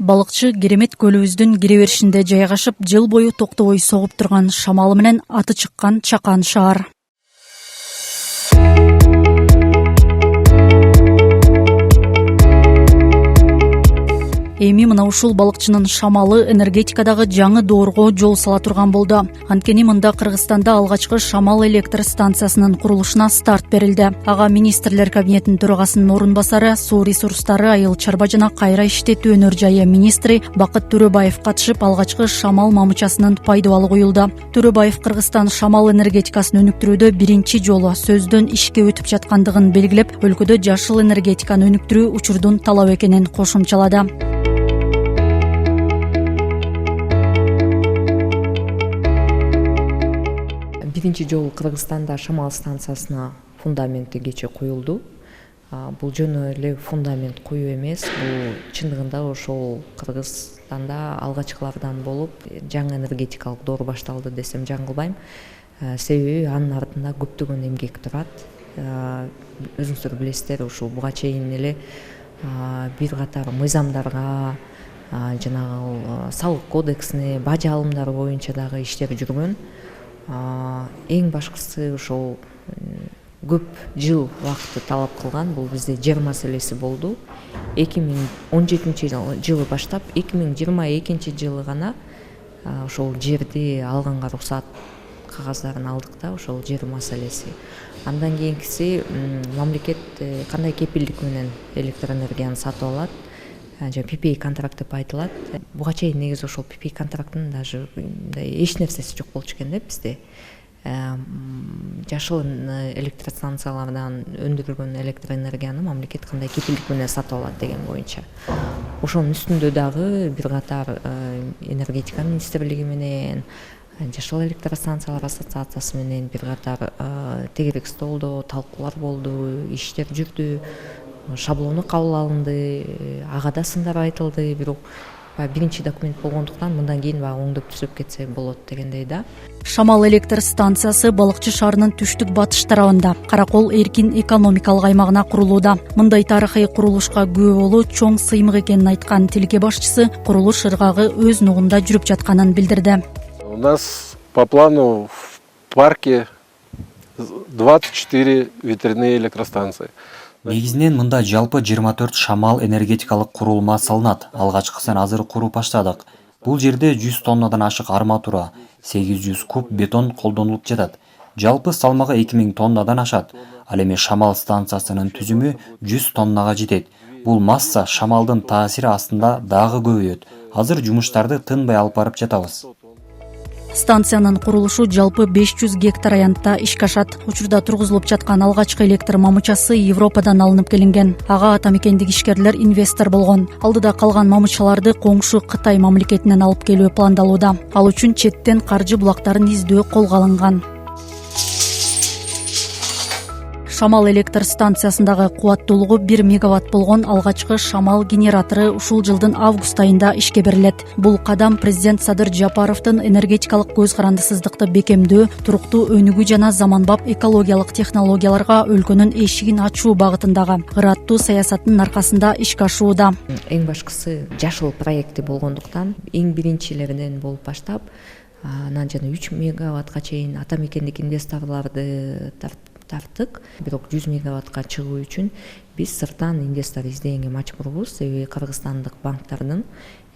Балыкчы Керемет көлүбүздүн кире беришинде жайгашып, жыл бою токтобой согуп турган шамалы менен аты чыккан Чакан шаар. Эми мына ушул балыкчынын шамалы энергетикадагы жаңы доорго жол сала турган болду. Анткени мында Кыргызстанда алгачкы шамал электр станциясынын курулушуна старт берилди. Ага министрлер кабинетинин төрагасынын орун басары, суу ресурстары, айыл чарба жана кайра иштетүү өнөр жайы министри Бакыт Төрөбаев катышып, алгачкы шамал мамычасынын пайдубалы коюлду. Төрөбаев Кыргызстан шамал энергетикасын өнүктүрүүдө биринчи жолу сөздөн ишке өтүп жаткандыгын белгилеп, өлкөдө жашыл энергетиканы өнүктүрүү учурдун талап экенин кошумчалады. Биринчи жолу Кыргызстанда шамал станциясына фундаменти кече коюлду. Бул жөн эле фундамент коюу эмес, бул чындыгында ошол Кыргызстанда алгачкылардан болуп жаңы энергетикалык доор башталды десем жаңылбайм. Себеби анын артында көптөгөн эмгек турат. Өзүңүздөр билесиздер, ушул буга чейин эле бир катар мыйзамдарга, жанагы салык кодексине, бажа алымдары боюнча дагы иштер жүргөн. Эң башкысы ошол көп жыл убакытты талап кылган бул бизде жер маселеси болду. 2017-жылы баштап 2022 жылы гана ошол жерди алганга уруксат кагаздарын алдык да, ошол жер маселеси. Андан кийинкиси мамлекет кандай кепилдик менен электр энергияны сатып алат, жана PPA контракт деп айтылат. Буга чейин негизи ошол PPA контракттын даже эч нерсеси жок болчу экен да бизде. Жашыл электростанциялардан өндүрүлгөн электр энергияны мамлекет кандай кепилдик менен сатып алат деген боюнча. Ошонун үстүндө дагы бир катар энергетика министрлиги менен, жашыл электростанциялар ассоциациясы менен бир катар тегерек столдо талкуулар болду, иштер жүрдү. Шаблону кабыл алынды, ага да сындар айтылды, бирок биринчи документ болгондуктан мындан кийин оңдоп түзөп кетсе болот дегендей да. Шамал электр станциясы Балыкчы шаарынын түштүк батыш тарабында Каракол эркин экономикалык аймагына курулууда. Мындай тарыхый курулушка күбө болуу чоң сыймык экенин айткан тилке башчысы курулуш ыргагы өз нугунда жүрүп жатканын билдирди. У нас по плану в парке 24 ветряные электростанции. Негизинен мында жалпы 24 шамал энергетикалык курулма салынат. Алгачкысын азыр куруп баштадык. Бул жерде 100 тоннадан ашык арматура, 800 куб бетон колдонулуп жатат. Жалпы салмагы 2000 тоннадан ашат. Ал эми шамал станциясынын түзүмү 100 тоннага жетет. Бул масса шамалдын таасири астында дагы көбөйөт. Азыр жумуштарды тынбай алып барып жатабыз. Станциянын курулушу жалпы 500 гектар аянтта ишке ашат. Учурда тургузулуп жаткан алгачкы электр мамычасы Европадан алынып келинген. Ага атамекендик ишкерлер инвестор болгон. Алдыда калган мамычаларды коңшу Кытай мамлекетинен алып келүү пландалууда. Ал үчүн четтен каржы булактарын издөө колго алынган. Шамал электр станциясындагы кубаттуулугу 1 мегаватт болгон алгачкы шамал генератору ушул жылдын август айында ишке берилет. Бул кадам президент Садыр Жапаровдун энергетикалык көз карандысыздыкты бекемдөө, туруктуу өнүгүү жана заманбап экологиялык технологияларга өлкөнүн эшигин ачуу багытындагы ыраттуу саясаттын аркасында ишке ашууда. Эң башкысы жашыл проекти болгондуктан эң биринчилеринен болуп баштап, анан жана 3 мегаваттка чейин атамекендик инвесторларды тарттык. Бирок 100 мегаваттка чыгуу үчүн биз сырттан инвестор издегенге мажбурбуз. Себеби кыргызстандык банктардын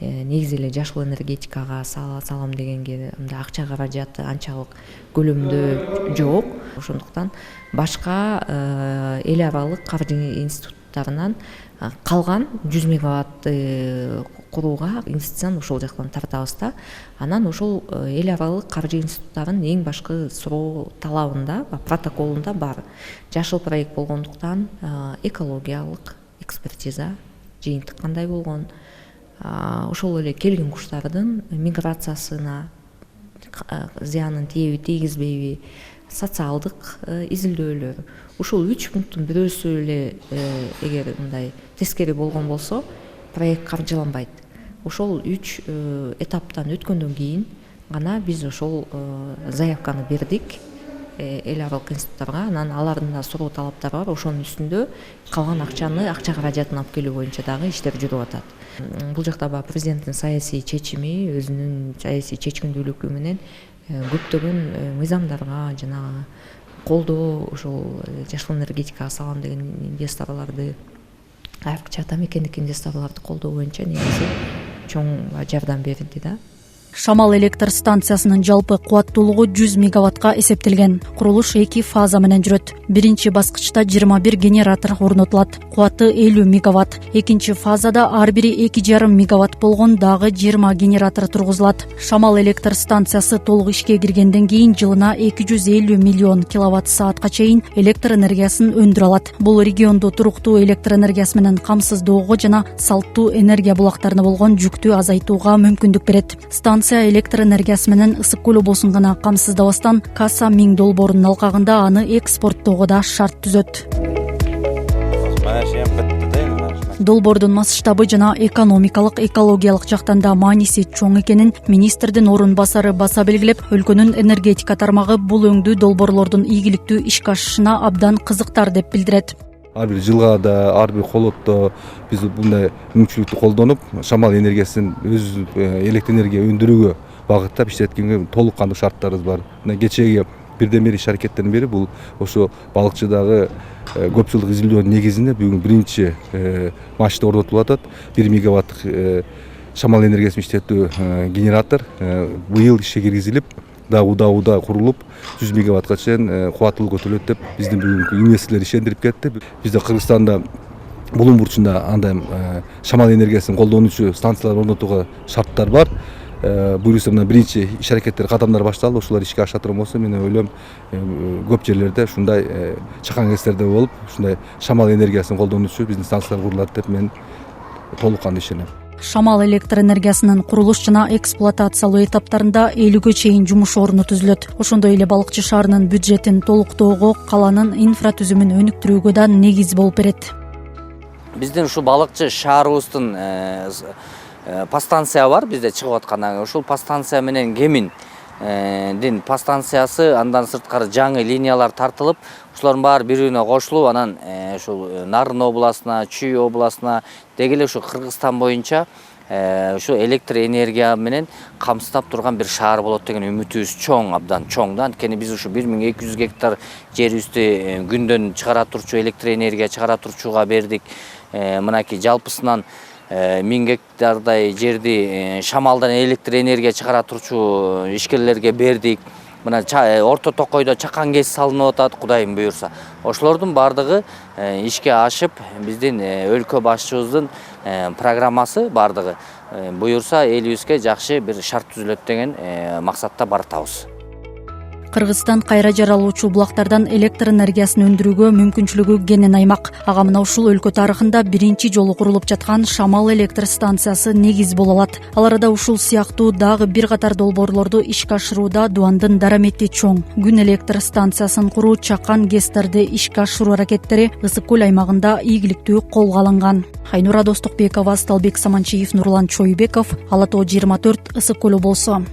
негизи эле жашыл энергетикага салам дегенге акча каражаты анчалык көлөмдө жок. Ошондуктан башка эл аралык каржы институттарынан калган 100 мегаватты курууга инвестицияны ошол жактан тартабыз да. Анан ошол эл аралык каржы институттарынын эң башкы суроо талабында, протоколунда бар. Жашыл проект болгондуктан экологиялык экспертиза, жыйынтык кандай болгон, ошол эле келген куштардын миграциясына зыянын тийеби тийгизбейби, социалдык изилдөөлөр. Ушул 3 пункттун бирөөсү эле эгер мындай тескери болгон болсо, проект каржыланбайт. Ошол 3 этаптан өткөндөн кийин гана биз ошол заявканы бердик. эл аралык институттарга, анан алардын да суроо талаптары бар. Ошонун үстүндө калган акчаны акча каражатын алып келүү боюнча дагы иштер жүрүп атат. Бул жакта баягы президенттин саясий чечими, өзүнүн саясий чечкиндүүлүгү менен көптөгөн мыйзамдарга жанагы колдоо, ошол жашыл энергетикага салам деген инвесторлорду, айрыкча ата мекендик инвесторлорду колдоо боюнча негизи чоң жардам берилди да. Шамал электр станциясынын жалпы кубаттуулугу 100 мегаваттка эсептелген. Курулуш 2 фаза менен жүрөт. Биринчи баскычта 21 генератор орнотулат. Кубаты 50 мегаватт. Экинчи фазада ар бири 2,5 мегаватт болгон дагы 20 генератор тургузулат. Шамал электр станциясы толук ишке киргенден кийин жылына 250 миллион киловатт саатка чейин электр энергиясын өндүрө алат. Бул региондо туруктуу электр энергиясы менен камсыздоого жана салттуу энергия булактарына болгон жүктү азайтууга мүмкүндүк берет. Станция электр энергиясы менен Ысык көл обосун гана камсыздабастан Каса Миң долбоорунун алкагында аны экспорттоого да шарт түзөт. Долбоордун масштабы жана экономикалык, экологиялык жактан да мааниси чоң экенин министрдин орун басары баса белгилеп, өлкөнүн энергетика тармагы бул өңдүү долбоорлордун ийгиликтүү ишке ашышына абдан кызыктар деп билдирет. Ар бир жылга да, ар бир холотто биз мындай мүмкүнчүлүктү колдонуп, шамал энергиясын өз электр энергия өндүрүүгө багыттап иштеткенге толук кандуу шарттарыбыз бар. Мына кечеги бирден бир иш аракеттердин бири бул ошо балыкчыдагы көп жылдык изилдөөнүн негизинде бүгүн биринчи мачта орнотулуп атат. 1 мегаваттык шамал энергиясын иштетүү генератор быйыл ишке киргизилип, уда курулуп 100 мегаваттка чейин кубаттуулук көтөрүлөт деп биздин бүгүнкү инвесторлор ишендирип кетти. Бизде Кыргызстанда Булун бурчунда андай шамал энергиясын колдонуучу станциялар орнотууга шарттар бар. Буюрса мына биринчи иш аракеттер, кадамдар башталды. Ошолор ишке аша турган болсо, мен ойлойм көп жерлерде ушундай чакан кездерде болуп, ушундай шамал энергиясын колдонуучу биздин станциялар курулат деп мен толук кандуу ишенем. Шамал электр энергиясынын курулуш жана эксплуатациялоо этаптарында 50ге чейин жумуш орну түзүлөт. Ошондой эле Балыкчы шаарынын бюджетин толуктоого, каланын инфратүзүмүн өнүктүрүүгө да негиз болуп берет. Биздин ушу Балыкчы шаарыбыздын постанция бар, бизде чыгып аткан. Ушул постанция менен Кемин дин постанциясы, андан сырткары жаңы линиялар тартылып, ушулардын баары бири-бирине кошулуп, анан ушул Нарын областына, Чүй областына, деги эле ушу Кыргызстан боюнча ушу электр энергия менен камсыздап турган бир шаар болот деген үмүтүбүз чоң, абдан чоң да. Анткени биз ушу 1200 гектар жерибизди күндөн чыгара турчу электр энергия чыгара турчуга бердик. Мынакей жалпысынан 1000 гектардай жерди шамалдан электр энергия чыгара турчу ишкерлерге бердик. Мына Орто Токойдо чакан кез салынып атат, Кудайым буйрса. Ошолордун бардыгы ишке ашып, биздин өлкө башчыбыздын программасы бардыгы буйрса элибизге жакшы бир шарт түзүлөт деген максатта баратабыз. Кыргызстан кайра жаралуучу булактардан электр энергиясын өндүрүүгө мүмкүнчүлүгү кенен аймак. Ага мына ушул өлкө тарыхында биринчи жолу курулуп жаткан Шамал электр станциясы негиз боло алат. Ал арада ушул сыяктуу дагы бир катар долбоорлорду ишке ашырууда Дубандын дарамети чоң. Күн электр станциясын куруу, чакан ГЭСтерди ишке ашыруу аракеттери Ысык көл аймагында ийгиликтүү колго алынган. Айнура Достукбекова, Сталбек Саманчиев, Нурлан Чойбеков, Ала Тоо 24, Ысык көл болсо.